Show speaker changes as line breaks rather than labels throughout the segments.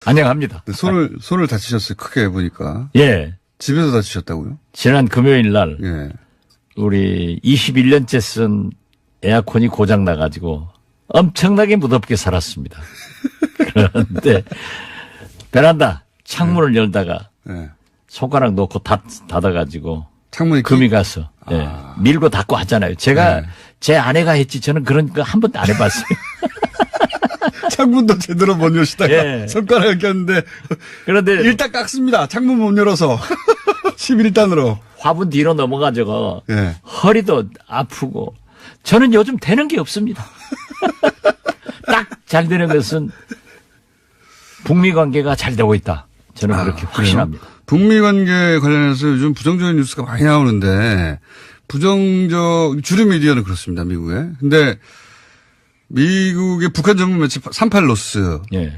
안녕합니다.
손을 다치셨어요. 크게 보니까.
예.
집에서 다치셨다고요?
지난 금요일 날.
예.
우리 21년째 쓴 에어컨이 고장 나가지고 엄청나게 무덥게 살았습니다. 그런데 베란다 창문을 열다가
예.
손가락 놓고 닫아가지고
창문이
금이 가서 예. 밀고 닫고 하잖아요. 제가 제 아내가 했지 저는 그런 거 한 번도 안 해봤어요.
창문도 제대로 못 여시다가
예.
손가락을 꼈는데
그런데
일단 깎습니다. 창문 못 열어서 11단으로
화분 뒤로 넘어가지고
예.
허리도 아프고 저는 요즘 되는 게 없습니다. 딱 잘 되는 것은 북미 관계가 잘 되고 있다. 저는 그렇게 확신합니다.
북미 관계 관련해서 요즘 부정적인 뉴스가 많이 나오는데 주류 미디어는 그렇습니다. 미국에. 근데 미국의 북한 전문 매체 38로스.
예.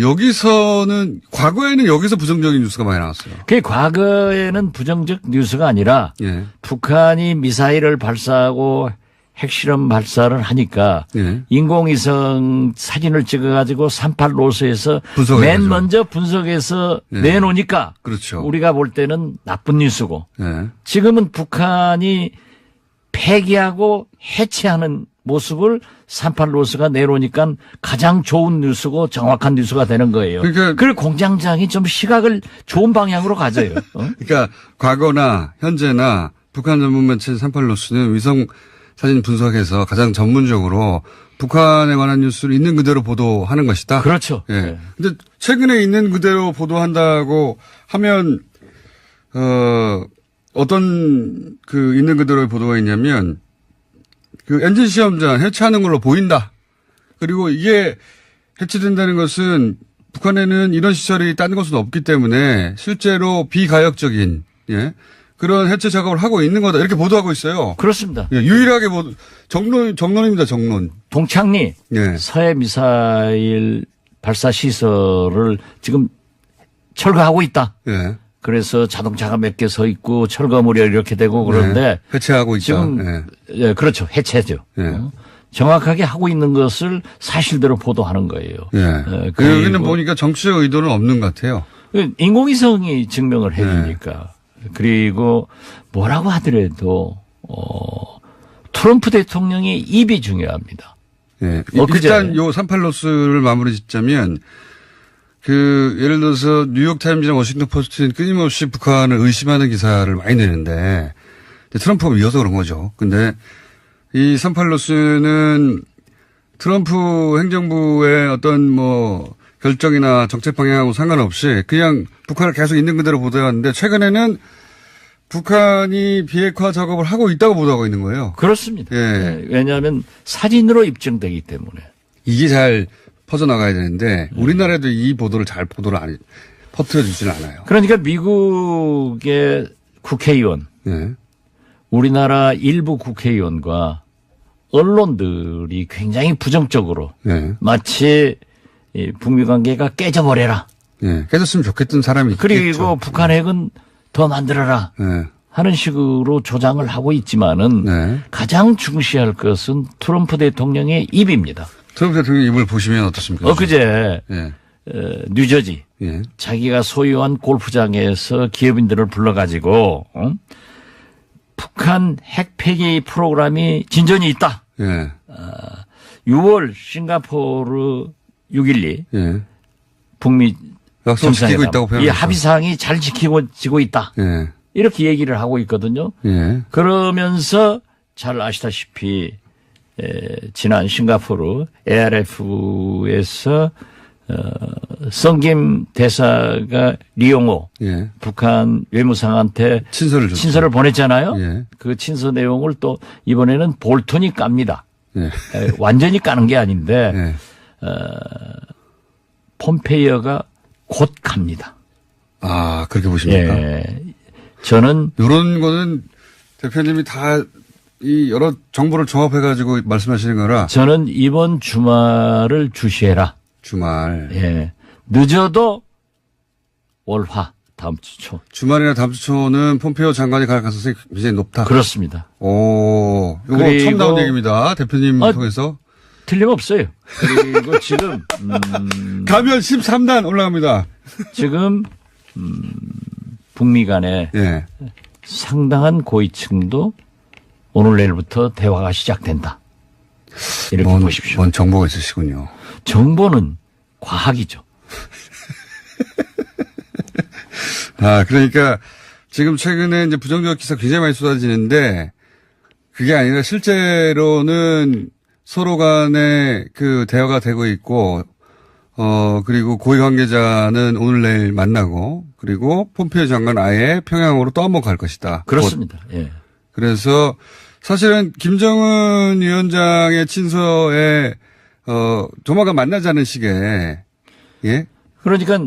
여기서는 과거에는 여기서 부정적인 뉴스가 많이 나왔어요.
그 과거에는 부정적 뉴스가 아니라
예.
북한이 미사일을 발사하고 핵실험 발사를 하니까
예.
인공위성 사진을 찍어가지고 38로스에서
분석해야죠.
맨 먼저 분석해서
예.
내놓으니까
그렇죠.
우리가 볼 때는 나쁜 뉴스고
예.
지금은 북한이 폐기하고 해체하는 모습을 38로스가 내놓으니까 가장 좋은 뉴스고 정확한 뉴스가 되는 거예요. 그걸 공장장이 좀 시각을 좋은 방향으로 가져요.
그러니까 과거나 현재나 북한 전문 매체 38로스는 위성 사진 분석해서 가장 전문적으로 북한에 관한 뉴스를 있는 그대로 보도하는 것이다.
그렇죠.
예.
네.
근데 최근에 있는 그대로 보도한다고 하면 어떤 있는 그대로의 보도가 있냐면 엔진 시험장 해체하는 걸로 보인다. 그리고 이게 해체된다는 것은 북한에는 이런 시설이 딴 곳은 없기 때문에 실제로 비가역적인 그런 해체 작업을 하고 있는 거다. 이렇게 보도하고 있어요.
그렇습니다.
예, 유일하게 정론입니다. 정론.
동창리
예.
서해 미사일 발사 시설을 지금 철거하고 있다.
예.
그래서 자동차가 몇 개 서 있고 철거물이 이렇게 되고 그런데
해체하고 있다.
지금 예, 그렇죠. 해체죠. 정확하게 하고 있는 것을 사실대로 보도하는 거예요.
예. 여기는 보니까 정치적 의도는 없는 것 같아요.
인공위성이 증명을 해주니까. 그리고 뭐라고 하더라도 트럼프 대통령의 입이 중요합니다.
예. 일단 요 38로스를 마무리 짓자면 예를 들어서 뉴욕타임즈나 워싱턴 포스트는 끊임없이 북한을 의심하는 기사를 많이 내는데 트럼프가 이어서 그런 거죠. 근데 이 38로스는 트럼프 행정부의 어떤 결정이나 정책 방향하고 상관없이 그냥 북한을 계속 있는 그대로 보도하는데 최근에는 북한이 비핵화 작업을 하고 있다고 보도하고 있는 거예요.
그렇습니다.
예.
왜냐하면 사진으로 입증되기 때문에.
이게 잘 퍼져나가야 되는데 우리나라도 이 보도를 잘 퍼뜨려주지는 않아요.
그러니까 미국의 국회의원, 우리나라 일부 국회의원과 언론들이 굉장히 부정적으로 마치 북미 관계가 깨져버려라.
깨졌으면 좋겠던 사람이
그리고
있겠죠.
북한 핵은 더 만들어라. 하는 식으로 조장을 하고 있지만은 가장 중시할 것은 트럼프 대통령의 입입니다.
트럼프 대통령 입을 보시면 어떻습니까?
엊그제 뉴저지 자기가 소유한 골프장에서 기업인들을 불러가지고 북한 핵 폐기 프로그램이 진전이 있다. 6월 싱가포르 6.12 북미
약속지키고 있다고 표현했죠.
이 합의사항이 잘 지키고 있다. 이렇게 얘기를 하고 있거든요. 그러면서 잘 아시다시피 지난 싱가포르 ARF에서 성김 대사가 리용호 북한 외무상한테 친서를 보냈잖아요. 그 친서 내용을 또 이번에는 볼턴이 깝니다. 완전히 까는 게 아닌데 폼페이어가 곧 갑니다.
아, 그렇게 보십니까?
저는
이런 거는 대표님이 다 이 여러 정보를 종합해가지고 말씀하시는 거라.
저는 이번 주말을 주시해라.
주말.
늦어도 월화 다음 주 초.
주말이나 다음 주 초는 폼페이오 장관이 갈 가능성이 굉장히 높다.
그렇습니다.
이거 처음 나온 얘기입니다. 대표님 통해서.
틀림없어요. 그리고 지금
가면 13단 올라갑니다.
지금 북미 간에
예.
상당한 고위층도 오늘 내일부터 대화가 시작된다. 이렇게 보십시오.
뭔 정보가 있으시군요.
정보는 과학이죠.
그러니까 지금 최근에 이제 부정적 기사 굉장히 많이 쏟아지는데 그게 아니라 실제로는 서로 간에 그 대화가 되고 있고, 그리고 고위 관계자는 오늘 내일 만나고, 그리고 폼페이오 장관 아예 평양으로 또 한 번 갈 것이다.
그렇습니다. 예.
그래서 사실은 김정은 위원장의 친서에, 조만간 만나자는 식의, 예?
그러니까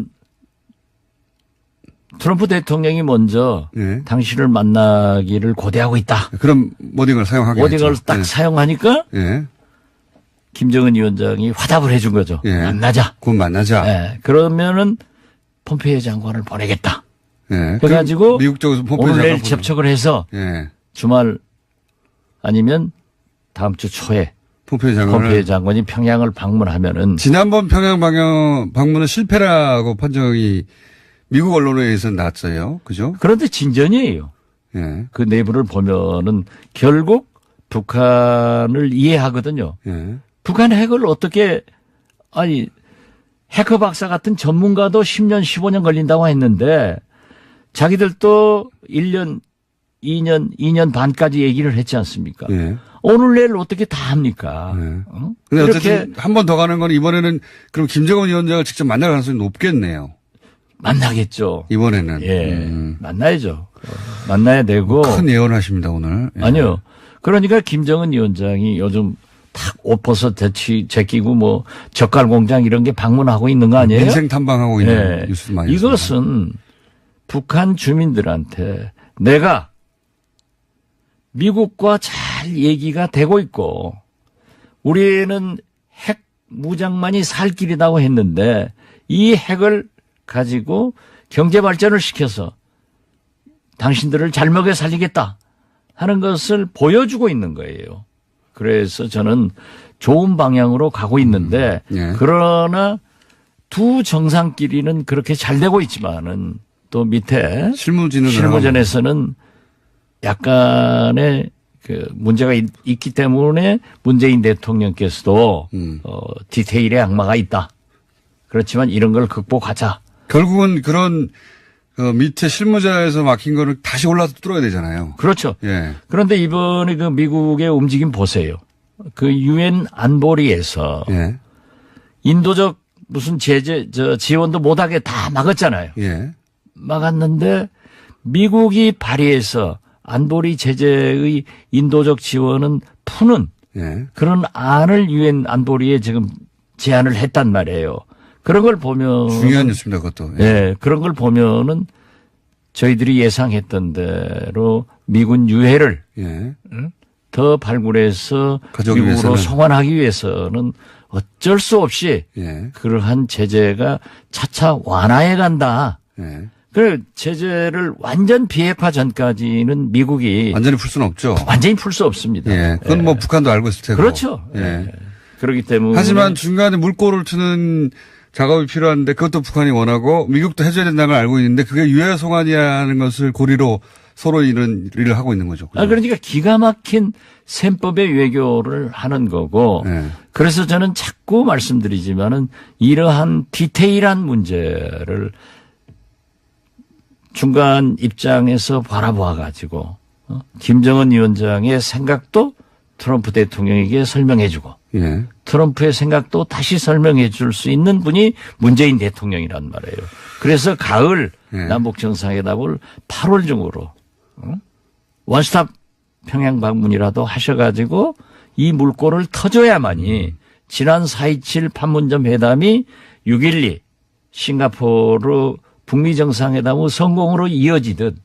트럼프 대통령이 먼저
예.
당신을 만나기를 고대하고 있다.
그럼 모딩을 사용하겠죠.
모딩을 딱
예.
사용하니까
예.
김정은 위원장이 화답을 해준 거죠.
예.
만나자.
곧 만나자.
예. 그러면은 폼페이오 장관을 보내겠다.
예.
그래가지고
미국 쪽에서 폼페이오
오늘 내일
장관
접촉을 해서
예.
주말 아니면 다음 주 초에
폼페이오
폼페이오 장관이 평양을 방문하면은
지난번 평양 방문은 실패라고 판정이 미국 언론에 의해서 났어요. 그죠?
그런데 진전이에요.
예.
그 내부를 보면은 결국 북한을 이해하거든요.
예.
북한 핵을 어떻게 해커 박사 같은 전문가도 10년, 15년 걸린다고 했는데 자기들도 1년, 2년 반까지 얘기를 했지 않습니까?
예.
오늘 내일 어떻게 다 합니까?
네.
어?
근데
이렇게
어쨌든 한 번 더 가는 건 이번에는 그럼 김정은 위원장을 직접 만날 가능성이 높겠네요.
만나겠죠.
이번에는.
예. 만나야죠. 만나야 되고.
큰 예언하십니다, 오늘. 예.
아니요. 그러니까 김정은 위원장이 요즘 탁 옷벗어 제끼고 뭐 젓갈 공장 이런 게 방문하고 있는 거 아니에요?
민생 탐방하고 있는
예.
뉴스 많이
이것은 북한 주민들한테 내가 미국과 잘 얘기가 되고 있고 우리는 핵 무장만이 살 길이라고 했는데 이 핵을 가지고 경제 발전을 시켜서 당신들을 잘 먹여 살리겠다 하는 것을 보여주고 있는 거예요. 그래서 저는 좋은 방향으로 가고 있는데
예.
그러나 두 정상끼리는 그렇게 잘 되고 있지만은 또 밑에 실무전에서는 약간의 그 문제가 있기 때문에 문재인 대통령께서도 디테일에 악마가 있다. 그렇지만 이런 걸 극복하자.
결국은 그런 밑에 실무자에서 막힌 거를 다시 올라서 뚫어야 되잖아요.
그렇죠.
예.
그런데 이번에 그 미국의 움직임 보세요. 그 유엔 안보리에서
예.
인도적 무슨 지원도 못하게 다 막았잖아요.
예.
막았는데 미국이 발의해서 안보리 제재의 인도적 지원은 푸는
예.
그런 안을 유엔 안보리에 지금 제안을 했단 말이에요. 그런 걸 보면
중요한 뉴스입니다, 그것도.
예. 네, 그런 걸 보면은 저희들이 예상했던 대로 미군 유해를
예.
더 발굴해서 미국으로
위해서는.
송환하기 위해서는 어쩔 수 없이
예.
그러한 제재가 차차 완화해 간다.
예.
그 제재를 완전 비핵화 전까지는 미국이
완전히 풀 수는 없죠.
완전히 풀 수 없습니다.
예. 그건 뭐 북한도 알고 있을 테고.
그렇죠.
예.
그렇기 때문에
하지만 중간에 물꼬를 트는 작업이 필요한데 그것도 북한이 원하고 미국도 해줘야 된다는 걸 알고 있는데 그게 유해 송환이라는 것을 고리로 서로 이런 일을 하고 있는 거죠. 그죠?
그러니까 기가 막힌 셈법의 외교를 하는 거고
예.
그래서 저는 자꾸 말씀드리지만은 이러한 디테일한 문제를 중간 입장에서 바라보아 가지고 김정은 위원장의 생각도 트럼프 대통령에게 설명해 주고
예.
트럼프의 생각도 다시 설명해 줄 수 있는 분이 문재인 대통령이란 말이에요. 그래서 가을
예.
남북 정상회담을 8월 중으로 원스톱 평양 방문이라도 하셔가지고 이 물꼬를 터줘야만이 지난 4.27 판문점 회담이 6.12 싱가포르 북미 정상회담의 성공으로 이어지듯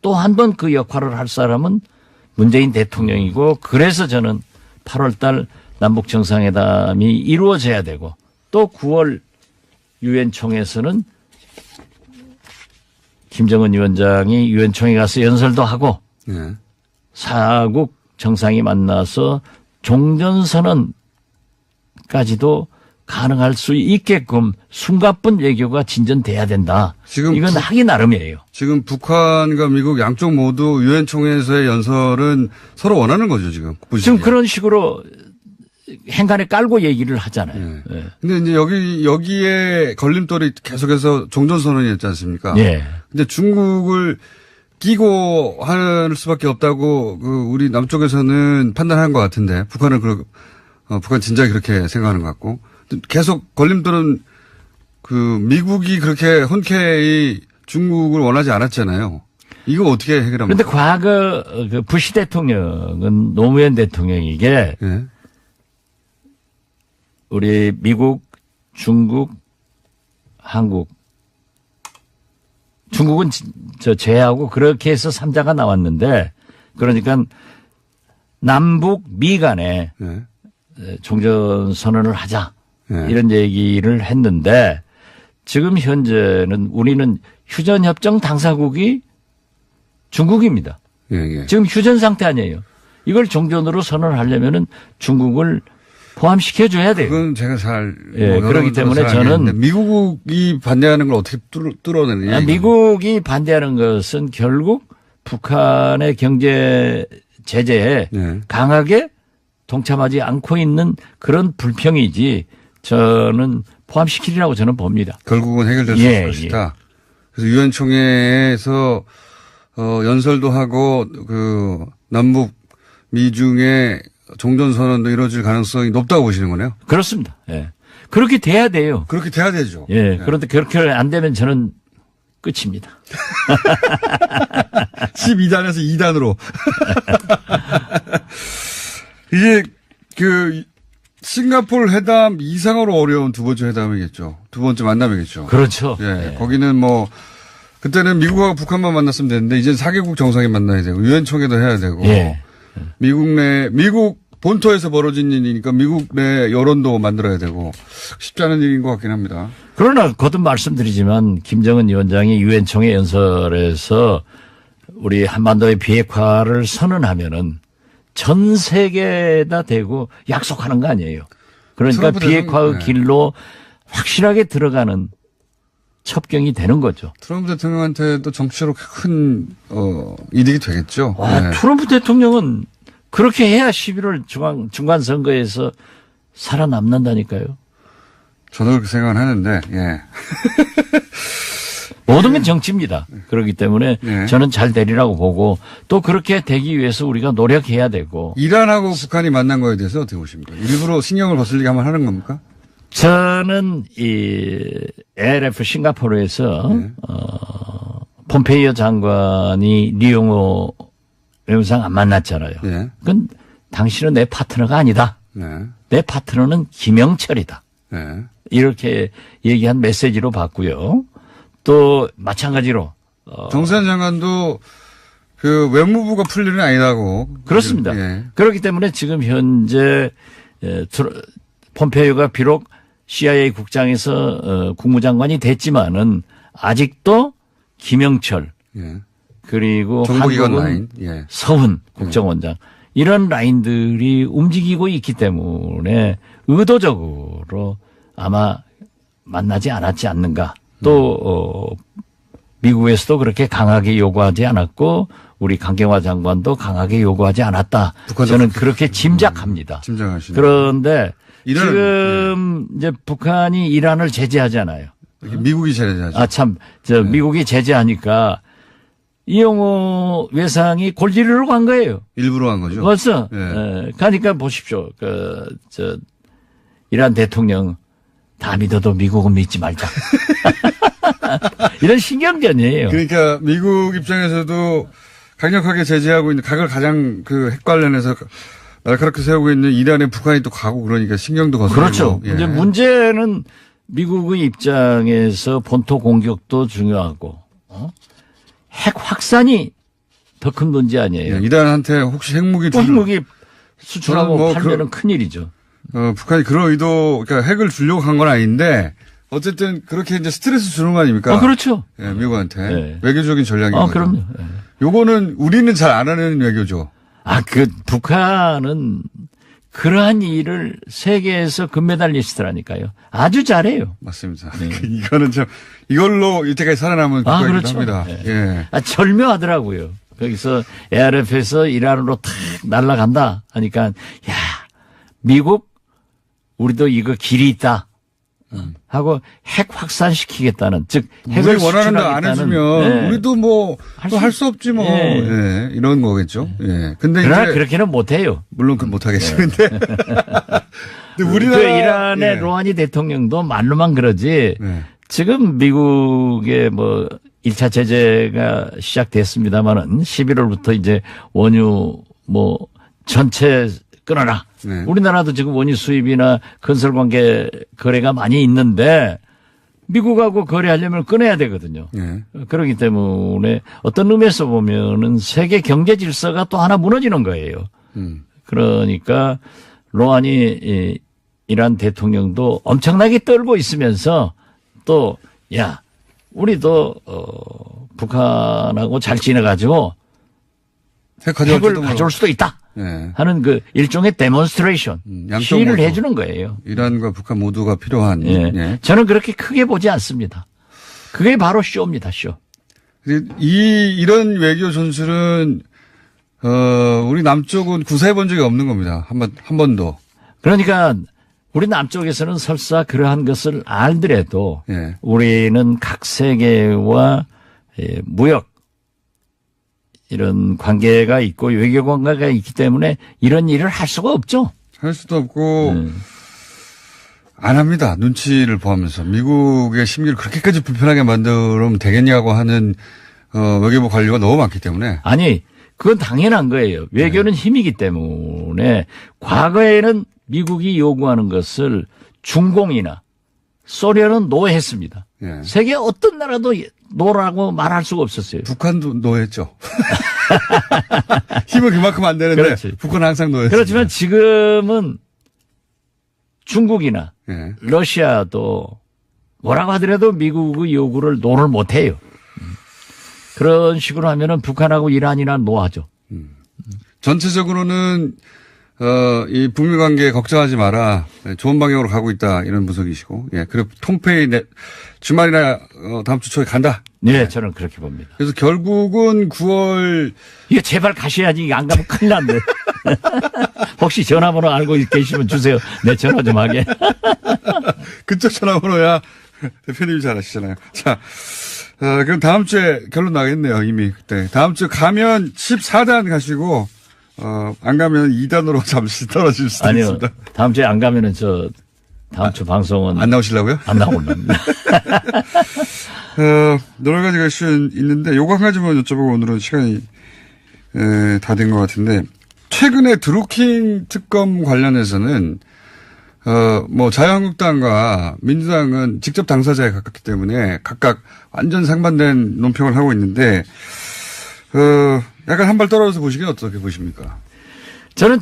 또 한 번 그 역할을 할 사람은 문재인 대통령이고 그래서 저는 8월 달 남북 정상회담이 이루어져야 되고 또 9월 유엔 총회에서는 김정은 위원장이 유엔 총회 가서 연설도 하고
예.
4국 정상이 만나서 종전선언 까지도 가능할 수 있게끔 숨가쁜 외교가 진전돼야 된다.
지금
이건 하기 나름이에요.
지금 북한과 미국 양쪽 모두 유엔 총회에서의 연설은 서로 원하는 거죠, 지금.
지금 그런 식으로 행간에 깔고 얘기를 하잖아요.
네. 네. 근데 이제 여기에 걸림돌이 계속해서 종전선언이었지 않습니까?
네.
근데 중국을 끼고 할 수밖에 없다고 우리 남쪽에서는 판단한 것 같은데 북한은 북한 진작에 그렇게 생각하는 것 같고 계속 걸림돌은 미국이 그렇게 흔쾌히 중국을 원하지 않았잖아요. 이거 어떻게 해결합니까?
그런데 과거 부시 대통령은 노무현 대통령에게
네.
우리 미국, 중국, 한국, 중국은 제외하고 그렇게 해서 3자가 나왔는데 그러니까 남북 미 간에
네.
종전 선언을 하자
네.
이런 얘기를 했는데 지금 현재는 우리는 휴전협정 당사국이 중국입니다.
예, 예.
지금 휴전 상태 아니에요. 이걸 종전으로 선언하려면은 중국을 포함시켜줘야 돼요.
그건 제가 잘.
예, 그렇기 때문에 저는.
미국이 반대하는 걸 어떻게 뚫어내느냐.
미국이 반대하는 것은 결국 북한의 경제 제재에
네.
강하게 동참하지 않고 있는 그런 불평이지 저는 포함시키리라고 저는 봅니다.
결국은 해결될 수 있을 것이다. 그래서 유엔 총회에서 연설도 하고 남북 미중의 종전선언도 이루어질 가능성이 높다고 보시는 거네요?
그렇습니다. 예. 그렇게 돼야 돼요.
그렇게 돼야 되죠.
예. 그런데 그렇게 안 되면 저는 끝입니다.
12단에서 2단으로. 이제 싱가포르 회담 이상으로 어려운 두 번째 회담이겠죠. 두 번째 만남이겠죠.
그렇죠.
예. 예. 거기는 그때는 미국하고 북한만 만났으면 되는데 이제 4개국 정상이 만나야 되고 유엔 총회도 해야 되고.
예.
미국 본토에서 벌어진 일이니까 미국 내 여론도 만들어야 되고 쉽지 않은 일인 것 같긴 합니다.
그러나 거듭 말씀드리지만 김정은 위원장이 유엔 총회 연설에서 우리 한반도의 비핵화를 선언하면은 전 세계에다 대고 약속하는 거 아니에요. 그러니까 비핵화의 길로 확실하게 들어가는 첩경이 되는 거죠.
트럼프 대통령한테도 정치적으로 큰 이득이 되겠죠.
네. 트럼프 대통령은 그렇게 해야 11월 중간 선거에서 살아남는다니까요.
저도 그렇게 생각을 하는데, 예.
모든 건 정치입니다. 그렇기 때문에
예.
저는 잘 되리라고 보고 또 그렇게 되기 위해서 우리가 노력해야 되고.
이란하고 북한이 만난 거에 대해서 어떻게 보십니까? 일부러 신경을 거슬리게 한번 하는 겁니까?
저는 ALF 싱가포르에서
네.
폼페이오 장관이 리용호 외무상 안 만났잖아요.
네.
그건 당신은 내 파트너가 아니다.
네.
내 파트너는 김영철이다.
네.
이렇게 얘기한 메시지로 봤고요. 또 마찬가지로
정세현 장관도 외무부가 풀 일은 아니라고.
그렇습니다.
예.
그렇기 때문에 지금 현재 폼페이오가 비록 CIA 국장에서 국무장관이 됐지만은 아직도 김영철
예.
그리고
정보기관
한국은
라인. 예.
서훈 국정원장 이런 라인들이 움직이고 있기 때문에 의도적으로 아마 만나지 않았지 않는가. 또 미국에서도 그렇게 강하게 요구하지 않았고 우리 강경화 장관도 강하게 요구하지 않았다. 저는 그렇게 짐작합니다.
짐작하시네.
그런데 지금 이제 북한이 이란을 제재하잖아요.
미국이 제재하죠.
네. 미국이 제재하니까 이용호 외상이 골지르러 간 거예요.
일부러 한 거죠.
벌써.
네.
가니까 보십시오. 이란 대통령 다 믿어도 미국은 믿지 말자. 이런 신경전이에요.
그러니까 미국 입장에서도 강력하게 제재하고 있는 각을 가장 핵 관련해서 날카롭게 세우고 있는 이란에 북한이 또 가고 그러니까 신경도 거슬리고.
그렇죠.
예.
이제 문제는 미국의 입장에서 본토 공격도 중요하고 핵 확산이 더 큰 문제 아니에요.
예. 이란한테 혹시 핵무기
수출하고 팔면은 큰일이죠.
북한이 그런 의도, 그러니까 핵을 주려고 한 건 아닌데 어쨌든 그렇게 이제 스트레스 주는 거 아닙니까?
그렇죠.
예, 미국한테.
네.
외교적인 전략이거든요.
그럼요.
요거는 우리는 잘 안 하는 외교죠.
북한은 그러한 일을 세계에서 금메달리스트라니까요. 아주 잘해요.
맞습니다. 네. 이거는 참 이걸로 이때까지 살아남은 국가이기도
그렇죠.
합니다.
네.
예.
절묘하더라고요. 거기서 ARF에서 이란으로 탁 날아간다 하니까 야 미국 우리도 이거 길이 있다 하고 핵 확산시키겠다는 즉 핵을
우리 원하는 거 안 해주면
네.
우리도 뭐 할 수 없지 뭐 예. 이런 거겠죠. 예. 근데
그러나
이제
그렇게는 못해요.
물론 그 못하겠죠. 근데 우리나라
그 이란의 로하니 대통령도 말로만 그러지 지금 미국의 뭐 1차 제재가 시작됐습니다만은 11월부터 이제 원유 뭐 전체 끊어라. 우리나라도 지금 원유 수입이나 건설 관계 거래가 많이 있는데 미국하고 거래하려면 끊어야 되거든요. 그렇기 때문에 어떤 의미에서 보면은 세계 경제 질서가 또 하나 무너지는 거예요. 그러니까 로하니 이란 대통령도 엄청나게 떨고 있으면서 또 야 우리도 북한하고 잘 지내가지고 핵을 가져올 수도 있다 하는 그 일종의 데몬스트레이션 시위를 해주는 거예요.
이란과 북한 모두가 필요한.
저는 그렇게 크게 보지 않습니다. 그게 바로 쇼입니다. 쇼.
이런 외교 전술은 우리 남쪽은 구사해 본 적이 없는 겁니다. 한 번도.
그러니까 우리 남쪽에서는 설사 그러한 것을 알더라도 우리는 각 세계와 무역 이런 관계가 있고 외교 관계가 있기 때문에 이런 일을 할 수가 없죠.
할 수도 없고 안 합니다. 눈치를 보면서 미국의 심기를 그렇게까지 불편하게 만들면 되겠냐고 하는 외교부 관료가 너무 많기 때문에.
아니 그건 당연한 거예요. 외교는 힘이기 때문에 과거에는 미국이 요구하는 것을 중공이나 소련은 노했습니다. 세계 어떤 나라도 노라고 말할 수가 없었어요.
북한도 노했죠. 힘은 그만큼 안 되는데 그렇지. 북한은 항상 노했죠.
그렇지만 지금은 중국이나 러시아도 뭐라고 하더라도 미국의 요구를 노를 못해요. 그런 식으로 하면은 북한하고 이란이나 노하죠.
전체적으로는 이 북미 관계 걱정하지 마라. 좋은 방향으로 가고 있다. 이런 분석이시고. 그리고 톰페이 주말이나 다음 주 초에 간다.
네, 저는 그렇게 봅니다.
그래서 결국은 9월.
이거 제발 가셔야지. 안 가면 큰일 난데. 혹시 전화번호 알고 계시면 주세요. 내 전화 좀 하게.
그쪽 전화번호야. 대표님이 잘 아시잖아요. 자, 그럼 다음 주에 결론 나겠네요. 이미 그때. 다음 주 가면 14단 가시고. 안 가면 2단으로 잠시 떨어질 수도
아니요.
있습니다.
다음 주에 안 가면은 다음 주 방송은.
안 나오시려고요?
안 나옵니다.
여러 가지가 있는데 요거 한 가지만 여쭤보고 오늘은 시간이 다 된 것 같은데 최근에 드루킹 특검 관련해서는 뭐 자유한국당과 민주당은 직접 당사자에 가깝기 때문에 각각 완전 상반된 논평을 하고 있는데 약간 한 발 떨어져서 보시기엔 어떻게 보십니까?
저는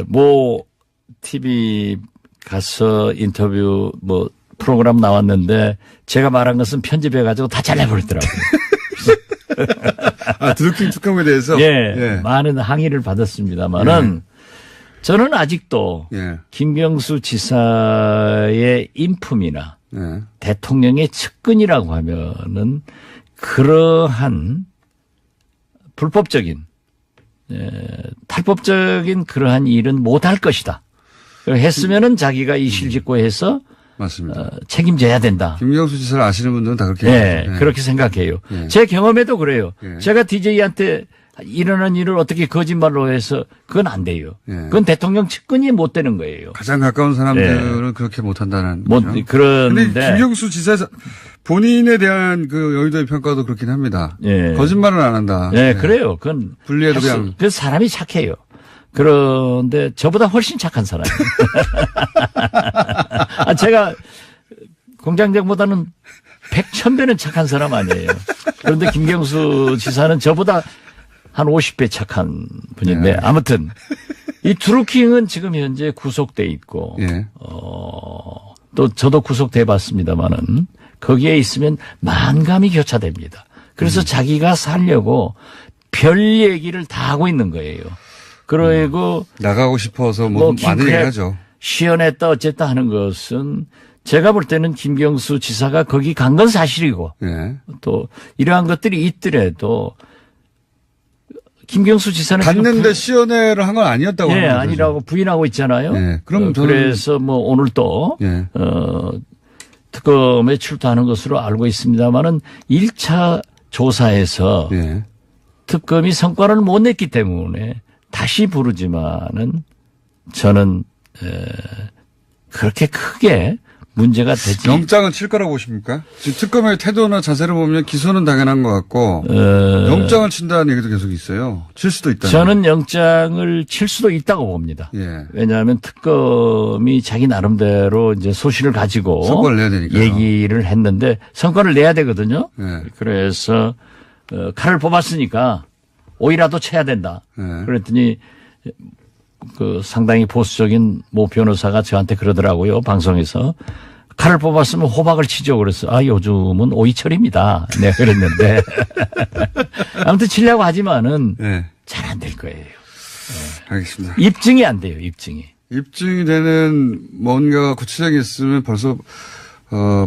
모 TV 가서 인터뷰 뭐 프로그램 나왔는데 제가 말한 것은 편집해가지고 다 잘라버리더라고요.
드루킹 특검에 대해서?
많은 항의를 받았습니다만은 저는 아직도 김경수 지사의 인품이나 대통령의 측근이라고 하면은 그러한 불법적인 탈법적인 그러한 일은 못할 것이다. 했으면은 자기가 이실직고해서
맞습니다.
책임져야 된다.
김경수 지사를 아시는 분들은 다 그렇게
그렇게 생각해요. 제 경험에도 그래요. 제가 DJ한테 일어난 일을 어떻게 거짓말로 해서 그건 안 돼요. 그건 대통령 측근이 못 되는 거예요.
가장 가까운 사람들은 그렇게 못한다는
거죠. 그런데
김경수 지사 본인에 대한 그 여의도의 평가도 그렇긴 합니다. 거짓말은 안 한다.
그래요. 그건
불리해도 그냥.
그 사람이 착해요. 그런데 저보다 훨씬 착한 사람. 제가 공장장보다는 100,000배는 착한 사람 아니에요. 그런데 김경수 지사는 저보다 한 50배 착한 분인데 아무튼 이 드루킹은 지금 현재 구속돼 있고 또 저도 구속돼 봤습니다마는 거기에 있으면 만감이 교차됩니다. 그래서 자기가 살려고 별 얘기를 다 하고 있는 거예요. 그리고
나가고 싶어서 뭐 많은 얘기 하죠.
시연했다 어쨌다 하는 것은 제가 볼 때는 김경수 지사가 거기 간 건 사실이고
예.
또 이러한 것들이 있더라도 김경수 지사는
갔는데 시연회를 한 건 아니었다고
예,
하는
아니라고 부인하고 있잖아요.
예. 그럼 저는
그래서 뭐 오늘 또
예.
특검에 출두하는 것으로 알고 있습니다만은 1차 조사에서
예.
특검이 성과를 못 냈기 때문에 다시 부르지만은 저는 그렇게 크게 문제가 되지.
영장은 칠 거라고 보십니까? 지금 특검의 태도나 자세를 보면 기소는 당연한 것 같고 영장을 친다는 얘기도 계속 있어요. 칠 수도 있다.
저는 영장을 칠 수도 있다고 봅니다.
예.
왜냐하면 특검이 자기 나름대로 이제 소신을 가지고
성과를 내야 되니까
얘기를 했는데 성과를 내야 되거든요.
예.
그래서 칼을 뽑았으니까 오이라도 쳐야 된다.
예.
그랬더니 그 상당히 보수적인 모 변호사가 저한테 그러더라고요. 방송에서. 칼을 뽑았으면 호박을 치죠. 그래서 요즘은 오이철입니다. 내가 그랬는데. 아무튼 치려고 하지만은
예.
잘 안 될 거예요.
알겠습니다.
입증이 안 돼요. 입증이.
입증이 되는 뭔가가 구체적이 있으면 벌써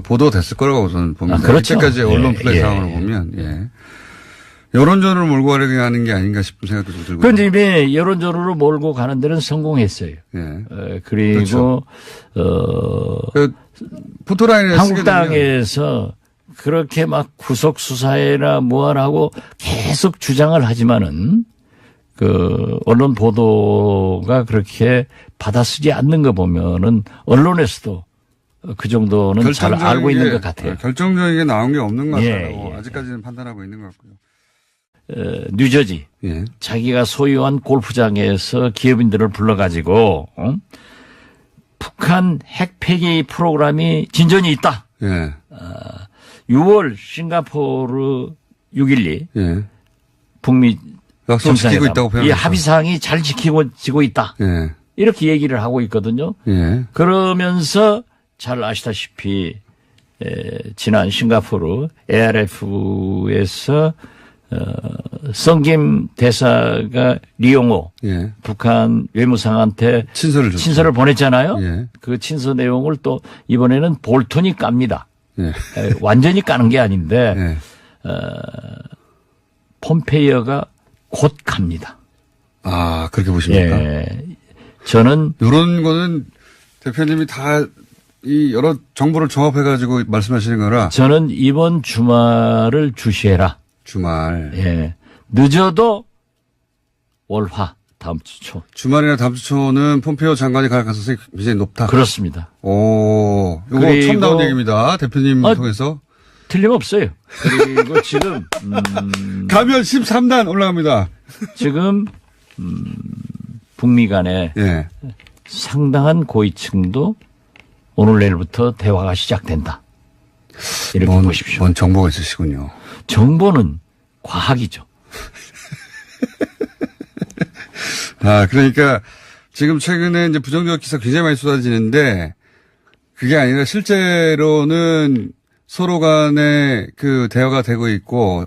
보도됐을 거라고 저는 봅니다.
그렇죠.
이때까지 언론
예,
플레이
예.
상황을 보면 예. 여론전으로 몰고 가려고 하는 게 아닌가 싶은 생각도 좀 들고.
그런데 이미 여론전으로 몰고 가는 데는 성공했어요.
예.
그리고
그렇죠. 포토라인에
한국당에서 그렇게 막 구속 수사해라 뭐하라고 계속 주장을 하지만은 그 언론 보도가 그렇게 받아쓰지 않는 거 보면은 언론에서도 그 정도는 잘 알고 있는 것 같아요.
결정적인 게 나온 게 없는 것
예,
같다고
예.
아직까지는 판단하고 있는 것 같고요.
뉴저지
예.
자기가 소유한 골프장에서 기업인들을 불러가지고 북한 핵 폐기 프로그램이 진전이 있다.
예.
6월 싱가포르 6.12
예.
북미
약속 지키고 있다고
이
표현했죠.
합의사항이 잘 지키고 있다.
예.
이렇게 얘기를 하고 있거든요.
예.
그러면서 잘 아시다시피 지난 싱가포르 ARF에서 성김 대사가 리용호
예.
북한 외무상한테
친서를
보냈잖아요.
예.
그 친서 내용을 또 이번에는 볼턴이 깝니다.
예.
완전히 까는 게 아닌데
예.
폼페이어가 곧 갑니다.
아, 그렇게 보십니까?
예. 저는
이런 거는 대표님이 다 이 여러 정보를 종합해가지고 말씀하시는 거라.
저는 이번 주말을 주시해라.
주말.
예. 늦어도 월화 다음 주 초.
주말이나 다음 주 초는 폼페이오 장관이 갈 가능성이 굉장히 높다.
그렇습니다.
오, 이거 처음 나온 얘기입니다. 대표님 통해서.
틀림없어요. 그리고 지금
가면 13단 올라갑니다.
지금 북미 간에
예.
상당한 고위층도 오늘 내일부터 대화가 시작된다. 이렇게 보십시오.
뭔 정보가 있으시군요.
정보는 과학이죠.
아, 그러니까 지금 최근에 이제 부정적 기사 굉장히 많이 쏟아지는데 그게 아니라 실제로는 서로 간에 그 대화가 되고 있고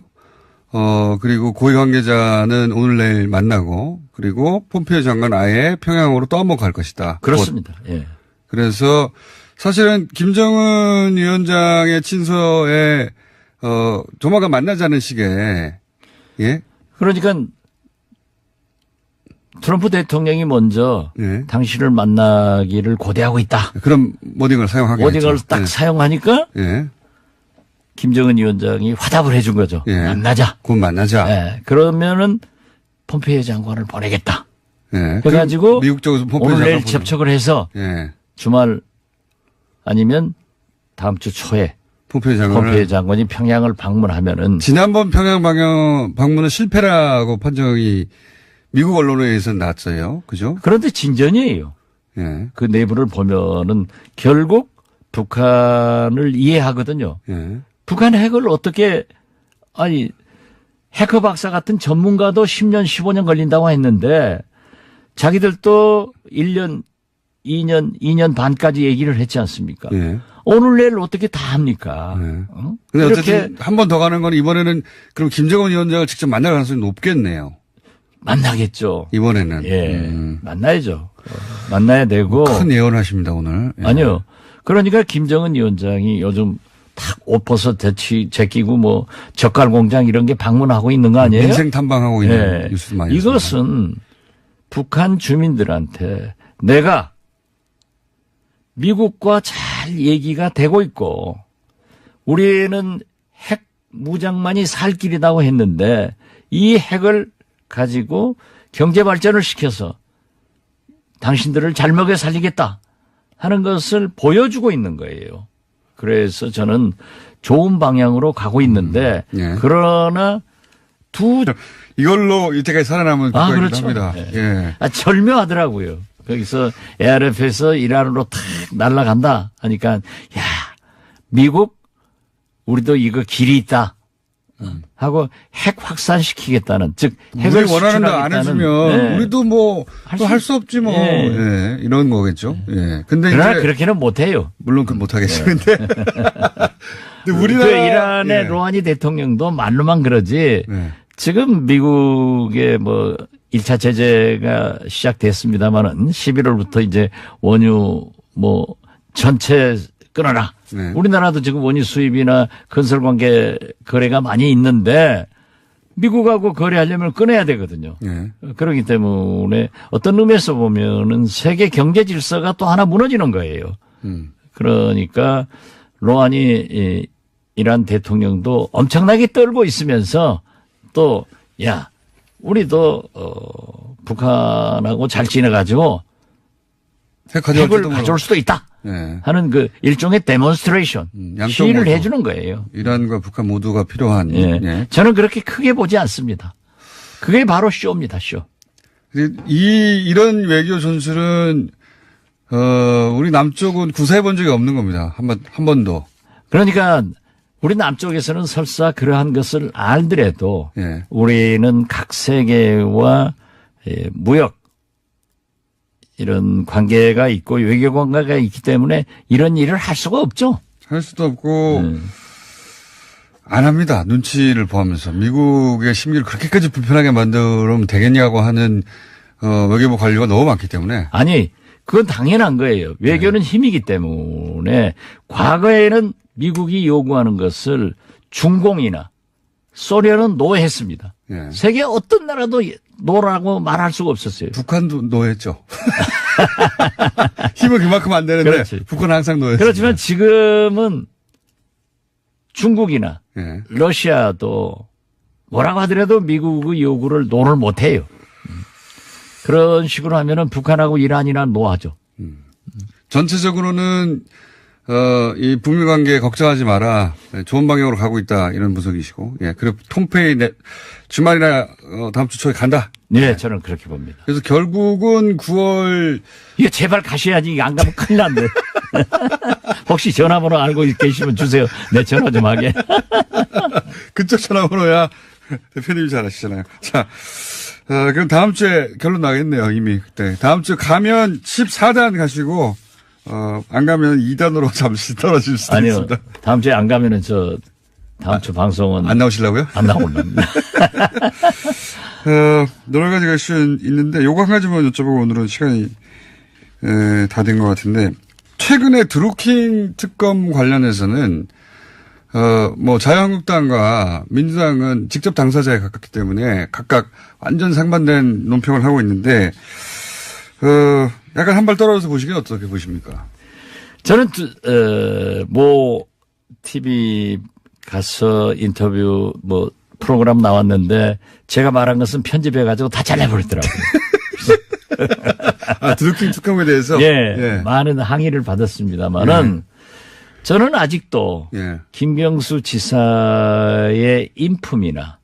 그리고 고위 관계자는 오늘 내일 만나고 그리고 폼페이오 장관 아예 평양으로 또 한 번 갈 것이다.
그렇습니다. 예.
그래서 사실은 김정은 위원장의 친서에 조만간 만나자는 식의 예.
그러니까 트럼프 대통령이 먼저
예.
당신을 만나기를 고대하고 있다.
그럼 모딩을 사용하게
모딩을 딱
예.
사용하니까
예.
김정은 위원장이 화답을 해준 거죠.
예.
만나자.
곧 만나자.
예. 그러면은 폼페이오 장관을 보내겠다.
예.
그래가지고
미국 쪽에서 폼페이오
오늘 내일
장관
접촉을 해서
예.
주말 아니면 다음 주 초에
폼페이오
폼페이오 장관이 평양을 방문하면은
지난번 평양 방문은 실패라고 판정이 미국 언론에 의해서 났어요. 그죠?
그런데 진전이에요.
예.
그 내부를 보면은 결국 북한을 이해하거든요.
예.
북한 핵을 어떻게 해커 박사 같은 전문가도 10년, 15년 걸린다고 했는데 자기들도 1년, 2년 반까지 얘기를 했지 않습니까?
예.
오늘 내일 어떻게 다 합니까?
네.
어?
근데
이렇게
어쨌든 한 번 더 가는 건 이번에는 그럼 김정은 위원장을 직접 만날 가능성이 높겠네요.
만나겠죠.
이번에는.
예. 만나야죠. 만나야 되고.
큰 예언하십니다, 오늘. 예.
아니요. 그러니까 김정은 위원장이 요즘 탁 옷 벗어 제끼고 뭐 젓갈 공장 이런 게 방문하고 있는 거 아니에요?
민생 탐방하고 있는
예.
뉴스 많이
이것은 북한 주민들한테 내가 미국과 잘 얘기가 되고 있고 우리는 핵 무장만이 살 길이라고 했는데 이 핵을 가지고 경제 발전을 시켜서 당신들을 잘 먹여 살리겠다 하는 것을 보여주고 있는 거예요. 그래서 저는 좋은 방향으로 가고 있는데
예.
그러나
이걸로 이때까지 살아남은 국가이기도
그렇죠.
합니다.
예. 절묘하더라고요. 거기서 ARF에서 이란으로 탁 날아간다 하니까 야 미국 우리도 이거 길이 있다 하고 핵 확산시키겠다는 즉 핵을
우리 원하는 데 안 해주면
네.
우리도 뭐 할 수 없지 뭐
네.
예. 이런 거겠죠. 예. 근데
그러나
이제
그렇게는 못해요.
물론 그 못하겠죠. 근데
그
우리나라
이란의
예.
로하니 대통령도 말로만 그러지
네.
지금 미국의 뭐 1차 제재가 시작됐습니다만은 11월부터 이제 원유 뭐 전체 끊어라.
네.
우리나라도 지금 원유 수입이나 건설 관계 거래가 많이 있는데 미국하고 거래하려면 끊어야 되거든요.
네.
그렇기 때문에 어떤 의미에서 보면은 세계 경제 질서가 또 하나 무너지는 거예요. 그러니까 로하니 이란 대통령도 엄청나게 떨고 있으면서 또 야 우리도 북한하고 잘 지내가지고 핵을 가져올 수도 있다
네.
하는 그 일종의 데몬스트레이션 시위를 해주는 거예요.
이란과 북한 모두가 필요한.
예.
예.
저는 그렇게 크게 보지 않습니다. 그게 바로 쇼입니다. 쇼.
이런 외교 전술은 우리 남쪽은 구사해 본 적이 없는 겁니다. 한 번도.
그러니까 우리 남쪽에서는 설사 그러한 것을 알더라도
예.
우리는 각 세계와 무역 이런 관계가 있고 외교 관계가 있기 때문에 이런 일을 할 수가 없죠.
할 수도 없고 안 합니다. 눈치를 보면서 미국의 심기를 그렇게까지 불편하게 만들면 되겠냐고 하는 외교부 관료가 너무 많기 때문에.
아니 그건 당연한 거예요. 외교는 힘이기 때문에 과거에는 미국이 요구하는 것을 중공이나 소련은 노했습니다.
예.
세계 어떤 나라도 노라고 말할 수가 없었어요.
북한도 노했죠. 힘은 그만큼 안 되는데
그렇지.
북한은 항상 노했죠.
그렇지만 지금은 중국이나
예.
러시아도 뭐라고 하더라도 미국의 요구를 노를 못해요. 그런 식으로 하면은 북한하고 이란이나 노하죠.
전체적으로는 이 북미 관계 걱정하지 마라. 좋은 방향으로 가고 있다. 이런 분석이시고. 예. 그리고 톰페이 주말이나 다음 주 초에 간다.
네, 저는 그렇게 봅니다.
그래서 결국은 9월
이거 제발 가셔야지. 이거 안 가면 큰일 난대. 혹시 전화번호 알고 계시면 주세요. 내 전화 좀 하게.
그쪽 전화번호야 대표님이 잘 아시잖아요. 자, 그럼 다음 주에 결론 나겠네요. 이미 그때. 다음 주에 가면 14단 가시고 안 가면 2단으로 잠시 떨어질 수도
아니요.
있습니다.
다음 주에 안 가면은 다음 주 방송은
안 나오시려고요?
안 나올랍니다.
여러 가지가 있는데 요거 한 가지만 여쭤보고 오늘은 시간이 다 된 것 같은데 최근에 드루킹 특검 관련해서는 뭐 자유한국당과 민주당은 직접 당사자에 가깝기 때문에 각각 완전 상반된 논평을 하고 있는데 약간 한 발 떨어져서 보시기엔 어떻게 보십니까?
저는 뭐 TV 가서 인터뷰 뭐 프로그램 나왔는데 제가 말한 것은 편집해가지고 다 잘라버리더라고요.
드루킹 특검에 대해서
예, 많은 항의를 받았습니다만은 저는 아직도 김경수 지사의 인품이나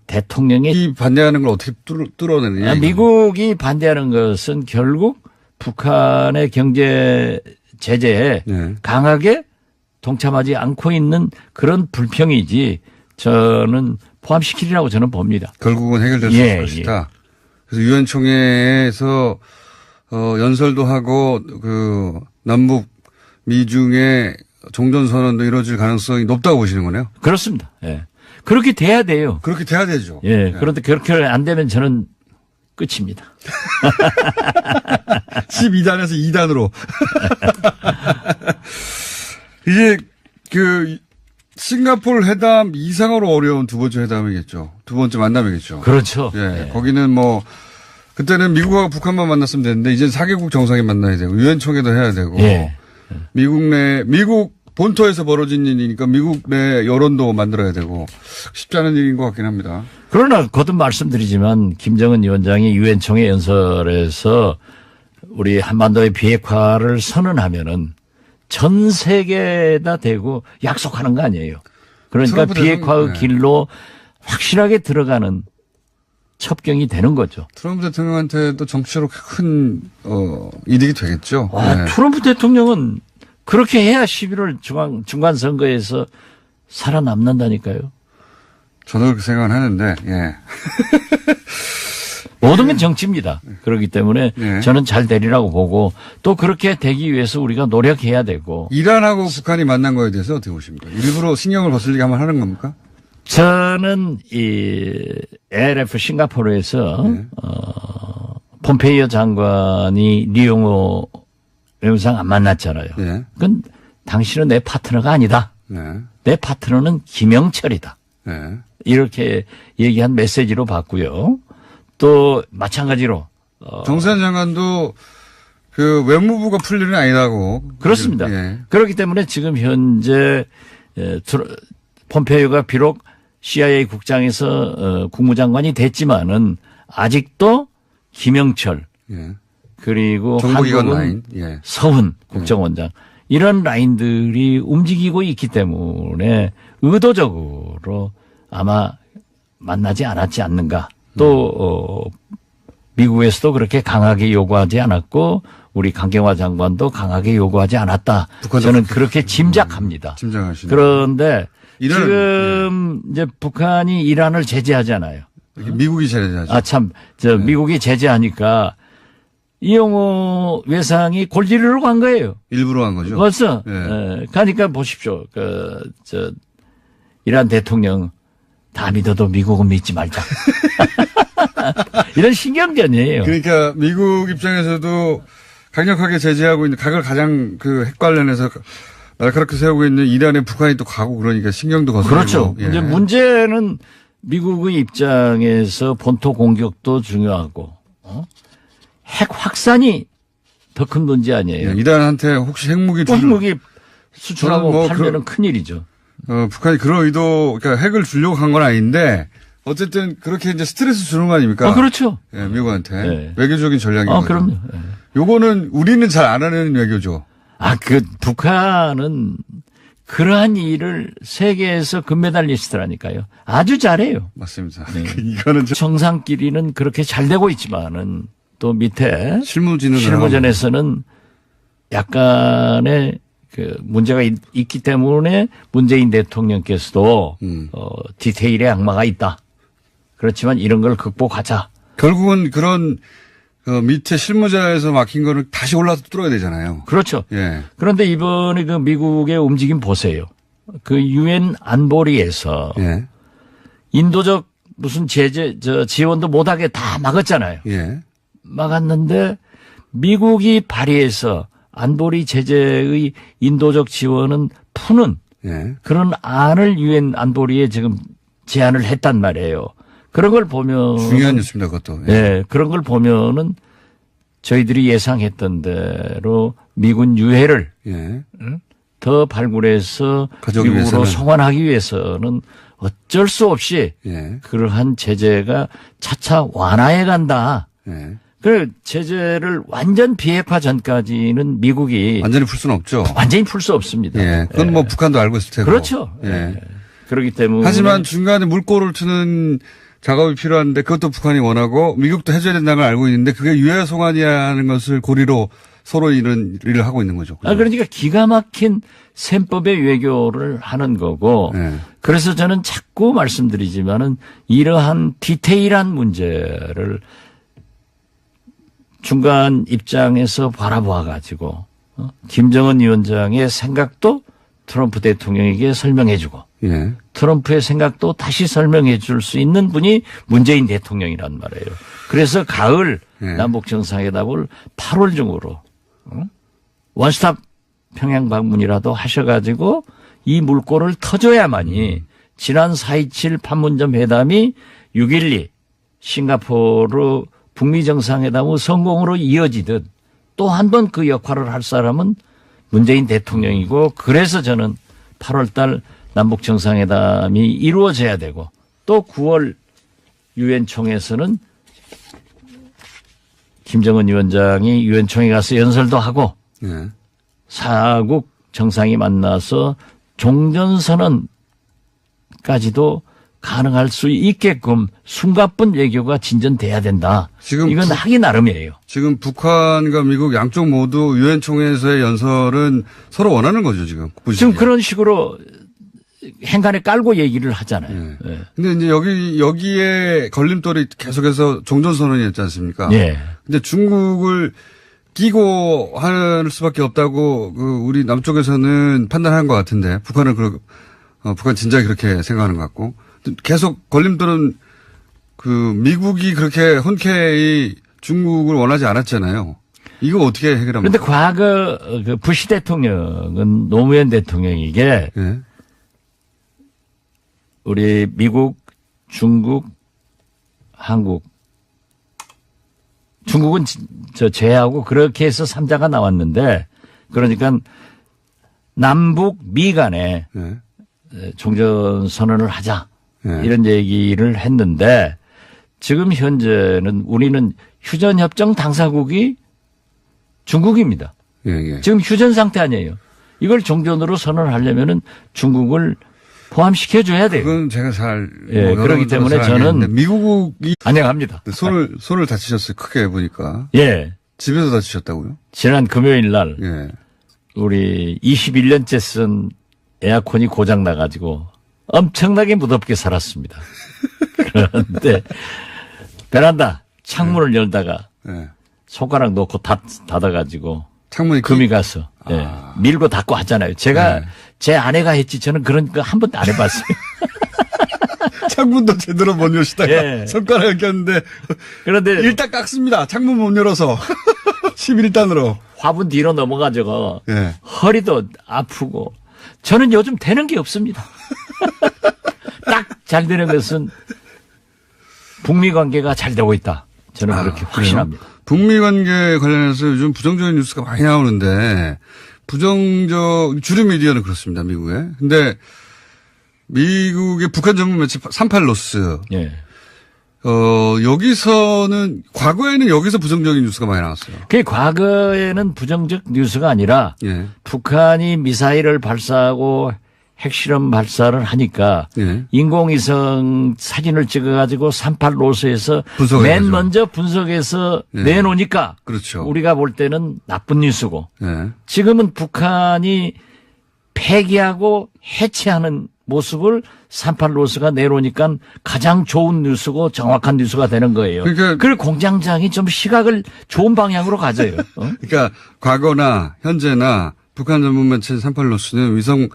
대통령의
이 반대하는 걸 어떻게 뚫어내느냐.
미국이 반대하는 것은 결국 북한의 경제 제재에 강하게 동참하지 않고 있는 그런 불평이지 저는 포함시키리라고 저는 봅니다.
결국은 해결될 수 있을 것이다. 그래서 유엔 총회에서 연설도 하고 그 남북 미중의 종전 선언도 이루어질 가능성이 높다고 보시는 거네요.
그렇습니다. 예. 그렇게 돼야 돼요.
그렇게 돼야 되죠.
예. 그런데 그렇게 안 되면 저는 끝입니다.
12단에서 2단으로. 이게 싱가포르 회담 이상으로 어려운 두 번째 회담이겠죠. 두 번째 만남이겠죠.
그렇죠.
예. 네. 거기는 그때는 미국하고 북한만 만났으면 되는데 이제 4개국 정상이 만나야 되고 유엔 총회도 해야 되고. 예. 미국 본토에서 벌어진 일이니까 미국 내 여론도 만들어야 되고 쉽지 않은 일인 것 같긴 합니다.
그러나 거듭 말씀드리지만 김정은 위원장이 유엔 총회 연설에서 우리 한반도의 비핵화를 선언하면은 전 세계에다 대고 약속하는 거 아니에요. 그러니까 비핵화의 길로 확실하게 들어가는 첩경이 되는 거죠.
트럼프 대통령한테도 정치로 큰 이득이 되겠죠.
네. 트럼프 대통령은 그렇게 해야 11월 중간 선거에서 살아남는다니까요.
저도 그렇게 생각은 하는데, 예.
모든 건 정치입니다. 그렇기 때문에 예. 저는 잘 되리라고 보고 또 그렇게 되기 위해서 우리가 노력해야 되고.
이란하고 북한이 만난 거에 대해서 어떻게 보십니까? 일부러 신경을 거슬리게 한번 하는 겁니까?
저는 ALF 싱가포르에서 예. 폼페이오 장관이 리용호 외무상 안 만났잖아요. 예. 그건 당신은 내 파트너가 아니다. 예. 내 파트너는 김영철이다. 예. 이렇게 얘기한 메시지로 봤고요. 또 마찬가지로
정세현 장관도 외무부가 풀 일은 아니라고.
그렇습니다. 예. 그렇기 때문에 지금 현재 폼페이오가 비록 CIA 국장에서 국무장관이 됐지만은 아직도 김영철 예. 그리고
정보기관 라인
예. 서훈 국정원장 이런 라인들이 움직이고 있기 때문에 의도적으로 아마 만나지 않았지 않는가. 또 미국에서도 그렇게 강하게 요구하지 않았고 우리 강경화 장관도 강하게 요구하지 않았다. 저는 그렇게 짐작합니다.
짐작하시네.
그런데 지금 예. 이제 북한이 이란을 제재하잖아요.
미국이 제재하죠.
네. 미국이 제재하니까 이용호 외상이 골지르러 간 거예요.
일부러 간 거죠.
벌써. 예. 가니까 보십시오. 이란 대통령 다 믿어도 미국은 믿지 말자. 이런 신경전이에요.
그러니까 미국 입장에서도 강력하게 제재하고 있는 각을 가장 핵 관련해서 날카롭게 세우고 있는 이란에 북한이 또 가고 그러니까 신경도 거슬리고.
그렇죠. 예. 이제 문제는 미국의 입장에서 본토 공격도 중요하고 핵 확산이 더 큰 문제 아니에요.
예. 이란한테 혹시 핵무기
수출하고 팔면은 큰일이죠.
북한이 그런 의도, 그러니까 핵을 주려고 간 건 아닌데, 어쨌든 그렇게 이제 스트레스 주는 거 아닙니까?
그렇죠.
예, 미국한테. 네. 외교적인 전략인 거죠.
그럼요. 네.
요거는 우리는 잘 안 하는 외교죠.
북한은 그러한 일을 세계에서 금메달리스트라니까요. 아주 잘해요.
맞습니다. 네. 이거는
정상끼리는 그렇게 잘 되고 있지만은 또 밑에
실무진에서는
약간의 문제가 있기 때문에 문재인 대통령께서도 디테일에 악마가 있다. 그렇지만 이런 걸 극복하자.
결국은 그런 밑에 실무자에서 막힌 거를 다시 올라서 뚫어야 되잖아요.
그렇죠.
예.
그런데 이번에 미국의 움직임 보세요. 유엔 안보리에서
예.
인도적 무슨 지원도 못하게 다 막았잖아요.
예.
막았는데 미국이 발의해서 안보리 제재의 인도적 지원은 푸는
예.
그런 안을 유엔 안보리에 지금 제안을 했단 말이에요. 그런 걸 보면
중요한 뉴스입니다. 그것도.
예. 네, 그런 걸 보면은 저희들이 예상했던 대로 미군 유해를
예.
더 발굴해서 미국으로 위해서는. 송환하기 위해서는 어쩔 수 없이
예.
그러한 제재가 차차 완화해 간다.
예.
그 제재를 완전 비핵화 전까지는 미국이
완전히 풀 수는 없죠.
완전히 풀 수 없습니다.
예. 그건 뭐 북한도 알고 있을 테고.
그렇죠.
예.
그렇기 때문에
하지만 중간에 물꼬를 트는 작업이 필요한데 그것도 북한이 원하고 미국도 해줘야 된다는 걸 알고 있는데 그게 유해 송환이라는 것을 고리로 서로 이런 일을 하고 있는 거죠.
그러니까 기가 막힌 셈법의 외교를 하는 거고
예.
그래서 저는 자꾸 말씀드리지만은 이러한 디테일한 문제를 중간 입장에서 바라보아 가지고 김정은 위원장의 생각도 트럼프 대통령에게 설명해 주고
예.
트럼프의 생각도 다시 설명해 줄 수 있는 분이 문재인 대통령이란 말이에요. 그래서 가을 남북 정상회담을 8월 중으로 원스톱 평양 방문이라도 하셔가지고 이 물꼬를 터줘야만이 지난 4.27 판문점 회담이 6.12 싱가포르 북미 정상회담의 성공으로 이어지듯 또 한 번 그 역할을 할 사람은 문재인 대통령이고 그래서 저는 8월 달 남북 정상회담이 이루어져야 되고 또 9월 유엔 총회에서는 김정은 위원장이 유엔 총회 가서 연설도 하고
네.
4국 정상이 만나서 종전선언까지도 가능할 수 있게끔 숨가쁜 외교가 진전돼야 된다.
지금
이건 하기 나름이에요.
지금 북한과 미국 양쪽 모두 유엔 총회에서의 연설은 서로 원하는 거죠, 지금.
지금 그런 식으로 행간에 깔고 얘기를 하잖아요.
네. 근데 이제 여기에 걸림돌이 계속해서 종전선언이었지 않습니까?
네.
근데 중국을 끼고 할 수밖에 없다고 우리 남쪽에서는 판단한 것 같은데 북한은 북한 진작에 그렇게 생각하는 것 같고 계속 걸림돌은 미국이 그렇게 흔쾌히 중국을 원하지 않았잖아요. 이거 어떻게 해결합니까?
그런데 과거 부시 대통령은 노무현 대통령에게
네.
우리 미국, 중국, 한국, 중국은 제외하고 그렇게 해서 3자가 나왔는데 그러니까 남북 미 간에
네.
종전선언을 하자
네.
이런 얘기를 했는데 지금 현재는 우리는 휴전협정 당사국이 중국입니다.
예, 예.
지금 휴전 상태 아니에요. 이걸 종전으로 선언하려면은 중국을 포함시켜줘야 돼요.
그건 제가
그렇기 때문에 저는
미국이
안녕합니다.
손을 다치셨어요. 크게 보니까.
예.
집에서 다치셨다고요?
지난 금요일 날
예.
우리 21년째 쓴 에어컨이 고장 나가지고 엄청나게 무덥게 살았습니다. 그런데 베란다 창문을 열다가
예.
손가락 놓고 닫아가지고
창문이
금이 가서 예. 밀고 닫고 하잖아요. 제가 제 아내가 했지 저는 그런 거 한 번도 안 해봤어요.
창문도 제대로 못 여시다가
예.
손가락을 꼈는데
그런데
일단 깎습니다. 창문 못 열어서 11단으로
화분 뒤로 넘어가지고
예.
허리도 아프고 저는 요즘 되는 게 없습니다. 딱 잘 되는 것은 북미 관계가 잘 되고 있다. 저는 그렇게 확신합니다.
북미 관계 관련해서 요즘 부정적인 뉴스가 많이 나오는데 주류 미디어는 그렇습니다. 미국에. 근데 미국의 북한 전문 매체 38로스.
예.
여기서는 과거에는 여기서 부정적인 뉴스가 많이 나왔어요.
그 과거에는 부정적 뉴스가 아니라
예.
북한이 미사일을 발사하고 핵실험 발사를 하니까
예.
인공위성 사진을 찍어가지고 38로스에서
분석해야죠.
맨 먼저 분석해서
예.
내놓으니까
그렇죠.
우리가 볼 때는 나쁜 뉴스고
예.
지금은 북한이 폐기하고 해체하는 모습을 38로스가 내놓으니까 가장 좋은 뉴스고 정확한 뉴스가 되는 거예요. 그걸 공장장이 좀 시각을 좋은 방향으로 가져요.
그러니까 과거나 현재나 북한 전문 매체 38로스는 위성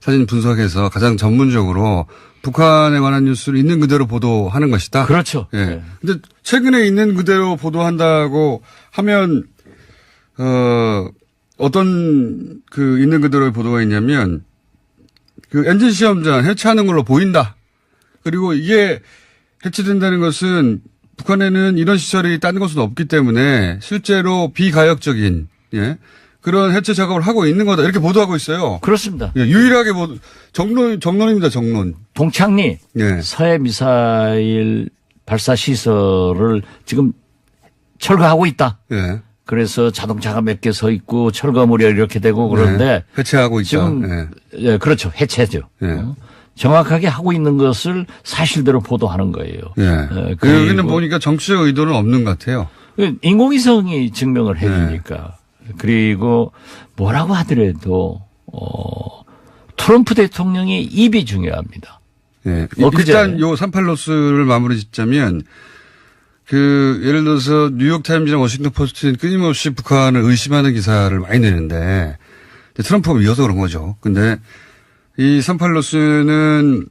사진 분석해서 가장 전문적으로 북한에 관한 뉴스를 있는 그대로 보도하는 것이다.
그렇죠.
예. 네. 근데 최근에 있는 그대로 보도한다고 하면 어떤 있는 그대로의 보도가 있냐면 엔진 시험장 해체하는 걸로 보인다. 그리고 이게 해체된다는 것은 북한에는 이런 시설이 딴 곳은 없기 때문에 실제로 비가역적인 그런 해체 작업을 하고 있는 거다. 이렇게 보도하고 있어요.
그렇습니다.
예, 유일하게 정론입니다. 정론.
동창리
예.
서해 미사일 발사 시설을 지금 철거하고 있다.
예.
그래서 자동차가 몇 개 서 있고 철거물이 이렇게 되고 그런데
해체하고 있다.
지금 그렇죠. 해체죠. 정확하게 하고 있는 것을 사실대로 보도하는 거예요.
여기는 보니까 정치적 의도는 없는 것 같아요.
인공위성이 증명을 해주니까. 그리고 뭐라고 하더라도 트럼프 대통령의 입이 중요합니다.
일단 요 38로스를 마무리 짓자면 예를 들어서 뉴욕타임즈랑 워싱턴 포스트는 끊임없이 북한을 의심하는 기사를 많이 내는데 트럼프가 미워서 그런 거죠. 근데 이 38로스는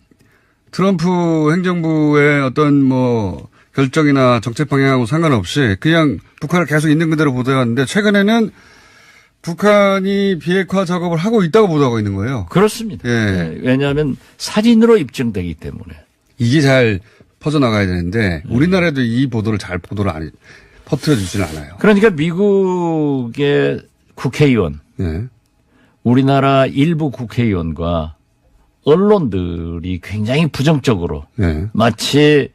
트럼프 행정부의 어떤 뭐 결정이나 정책 방향하고 상관없이 그냥 북한을 계속 있는 그대로 보도해왔는데 최근에는 북한이 비핵화 작업을 하고 있다고 보도하고 있는 거예요.
그렇습니다.
예.
네, 왜냐하면 사진으로 입증되기 때문에.
이게 잘 퍼져나가야 되는데 우리나라도 이 보도를 잘 보도를 안 퍼뜨려주지는 않아요.
그러니까 미국의 국회의원,
예.
우리나라 일부 국회의원과 언론들이 굉장히 부정적으로
예.
마치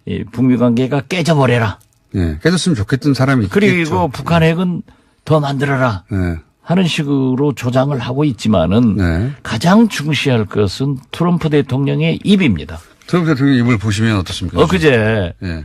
이 북미 관계가 깨져버려라.
예. 깨졌으면 좋겠던 사람이
그리고
있겠죠.
북한 핵은 더 만들어라.
예.
하는 식으로 조장을 하고 있지만은
네.
가장 중시할 것은 트럼프 대통령의 입입니다.
트럼프 대통령 입을 보시면 어떻습니까?
엊그제
예.